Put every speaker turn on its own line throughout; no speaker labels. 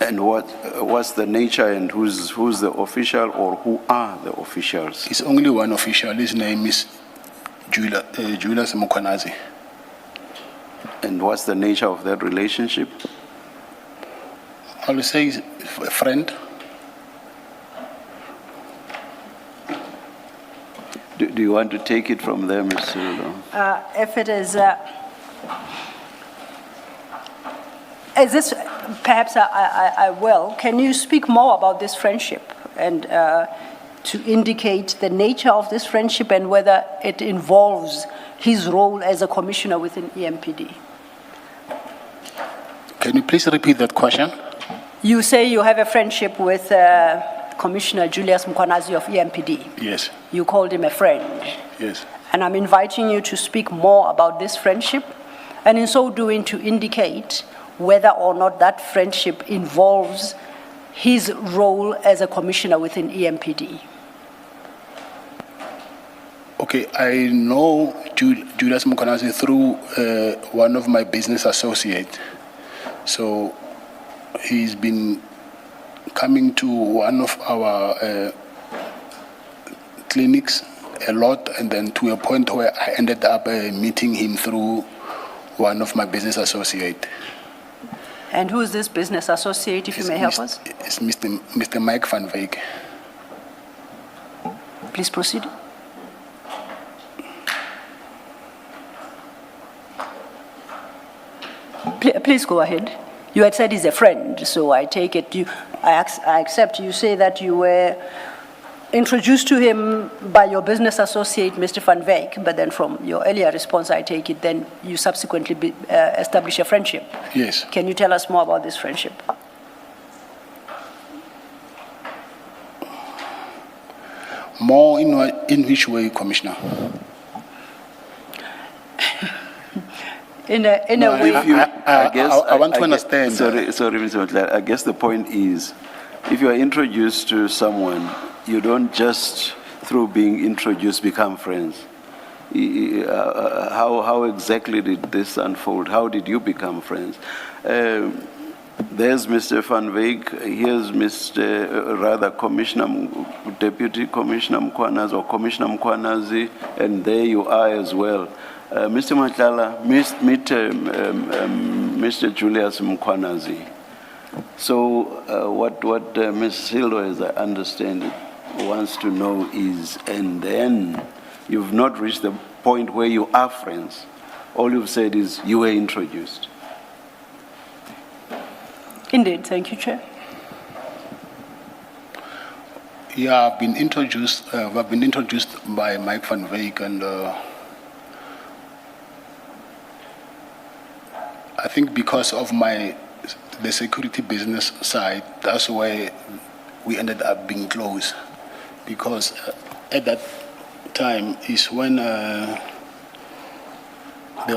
And what's the nature and who's the official or who are the officials?
It's only one official. His name is Julius Mkhwanazi.
And what's the nature of that relationship?
I will say he's a friend.
Do you want to take it from there, Mr.
If it is this, perhaps I will. Can you speak more about this friendship and to indicate the nature of this friendship and whether it involves his role as a commissioner within EMPD?
Can you please repeat that question?
You say you have a friendship with Commissioner Julius Mkhwanazi of EMPD.
Yes.
You called him a friend.
Yes.
And I'm inviting you to speak more about this friendship, and in so doing to indicate whether or not that friendship involves his role as a commissioner within EMPD.
Okay, I know Julius Mkhwanazi through one of my business associates. So he's been coming to one of our clinics a lot, and then to a point where I ended up meeting him through one of my business associates.
And who is this business associate, if you may help us?
It's Mr. Mike van Wyk.
Please proceed. Please go ahead. You had said he's a friend, so I take it I accept you say that you were introduced to him by your business associate, Mr. van Wyk, but then from your earlier response, I take it then you subsequently establish a friendship.
Yes.
Can you tell us more about this friendship?
More in which way, Commissioner?
In a way.
I want to understand.
Sorry, Mr. Matlala. I guess the point is, if you are introduced to someone, you don't just through being introduced become friends. How exactly did this unfold? How did you become friends? There's Mr. van Wyk. Here's Deputy Commissioner Mkhwanazi or Commissioner Mkhwanazi, and there you are as well. Mr. Matlala, meet Mr. Julius Mkhwanazi. So what Ms. Silva, as I understand it, wants to know is, and then you've not reached the point where you are friends. All you've said is you were introduced.
Indeed, thank you, Chair.
Yeah, I've been introduced by Mike van Wyk, and I think because of the security business side, that's why we ended up being close. Because at that time is when there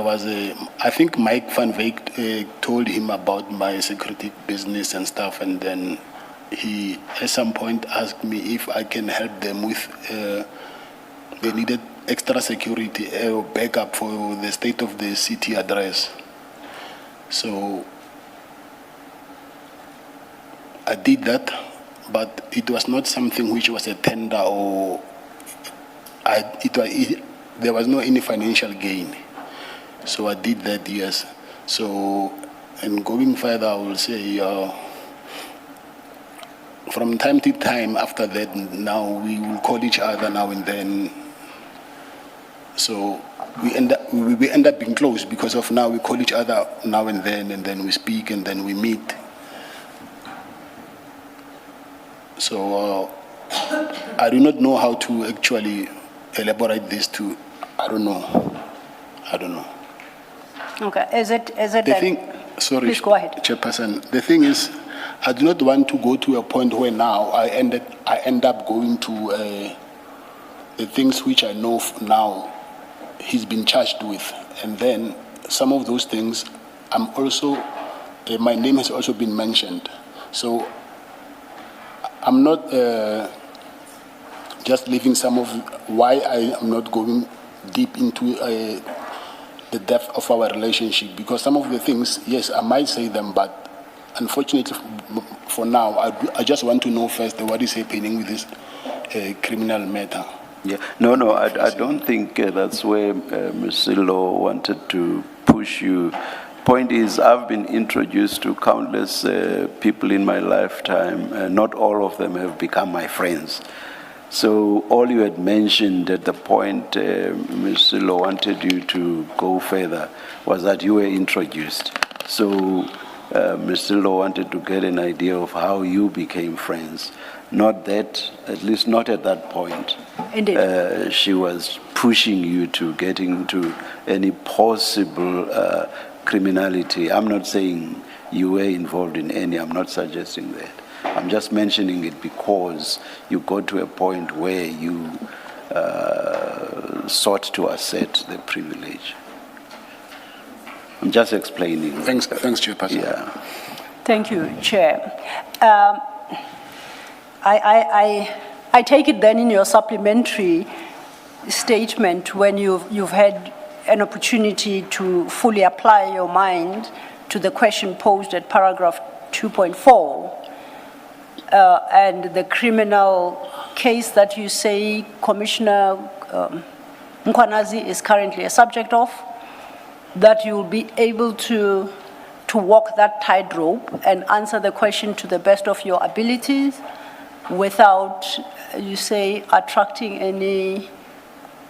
was I think Mike van Wyk told him about my security business and stuff, and then he at some point asked me if I can help them with they needed extra security backup for the state of the city address. So I did that, but it was not something which was a tender or there was no any financial gain. So I did that, yes. So, and going further, I will say, from time to time after that, now we will call each other now and then. So we end up being close because of now we call each other now and then we speak and then we meet. So I do not know how to actually elaborate this to. I don't know.
Okay. Is it
the thing? Sorry,
please go ahead,
Chairperson. The thing is, I do not want to go to a point where now I end up going to the things which I know now he's been charged with, and then some of those things I'm also my name has also been mentioned. So I'm not just leaving some of why I am not going deep into the depth of our relationship, because some of the things, yes, I might say them, but unfortunately, for now, I just want to know first what is happening with this criminal matter.
Yeah, no, I don't think that's where Ms. Silo wanted to push you. Point is, I've been introduced to countless people in my lifetime. Not all of them have become my friends. So all you had mentioned at the point Ms. Silo wanted you to go further was that you were introduced. So Ms. Silo wanted to get an idea of how you became friends. Not that, at least not at that point.
Indeed.
She was pushing you to get into any possible criminality. I'm not saying you were involved in any, I'm not suggesting that. I'm just mentioning it because you got to a point where you sought to assert the privilege. I'm just explaining.
Thanks, Chairperson.
Yeah.
Thank you, Chair. I take it then in your supplementary statement when you've had an opportunity to fully apply your mind to the question posed at paragraph 2.4 and the criminal case that you say Commissioner Mkhwanazi is currently a subject of, that you'll be able to walk that tightrope and answer the question to the best of your abilities without, you say, attracting any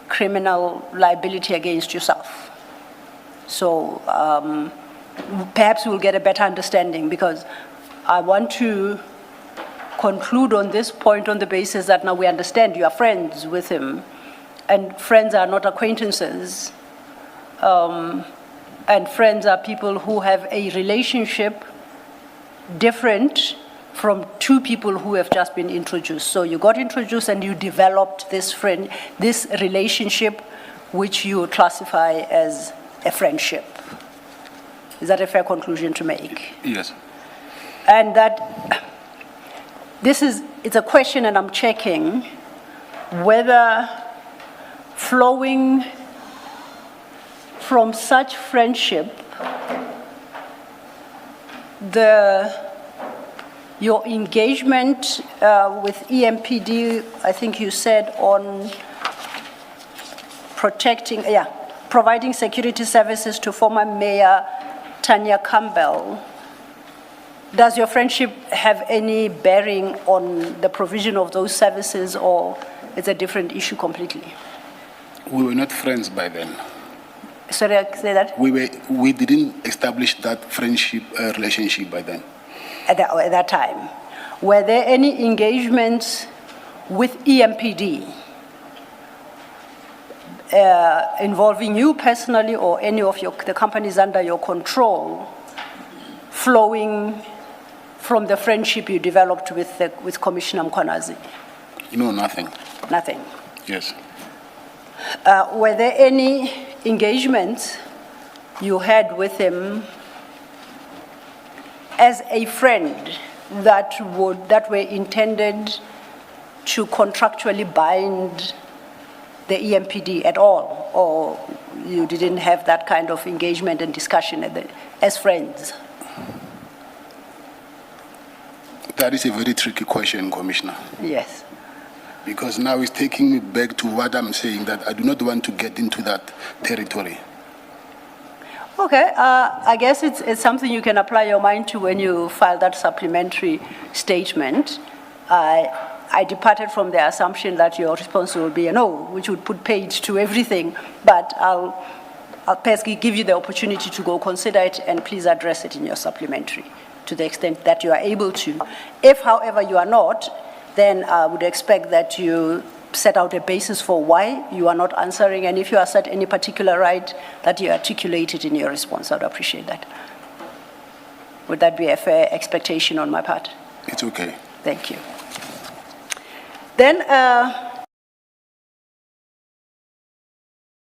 criminal liability against yourself. So perhaps we'll get a better understanding, because I want to conclude on this point on the basis that now we understand you are friends with him, and friends are not acquaintances, and friends are people who have a relationship different from two people who have just been introduced. So you got introduced and you developed this relationship, which you would classify as a friendship. Is that a fair conclusion to make?
Yes.
And that it's a question, and I'm checking whether flowing from such friendship, your engagement with EMPD, I think you said, on providing security services to former Mayor Tanya Campbell, does your friendship have any bearing on the provision of those services, or it's a different issue completely?
We were not friends by then.
Sorry, I say that?
We didn't establish that friendship relationship by then.
At that time. Were there any engagements with EMPD involving you personally or any of the companies under your control, flowing from the friendship you developed with Commissioner Mkhwanazi?
No, nothing.
Nothing?
Yes.
Were there any engagements you had with him as a friend that were intended to contractually bind the EMPD at all, or you didn't have that kind of engagement and discussion as friends?
That is a very tricky question, Commissioner.
Yes.
Because now it's taking me back to what I'm saying, that I do not want to get into that territory.
Okay, I guess it's something you can apply your mind to when you file that supplementary statement. I departed from the assumption that your response will be a no, which would put paid to everything, but I'll basically give you the opportunity to go consider it, and please address it in your supplementary to the extent that you are able to. If, however, you are not, then I would expect that you set out a basis for why you are not answering, and if you assert any particular right, that you articulate it in your response. I would appreciate that. Would that be a fair expectation on my part?
It's okay.
Thank you. Then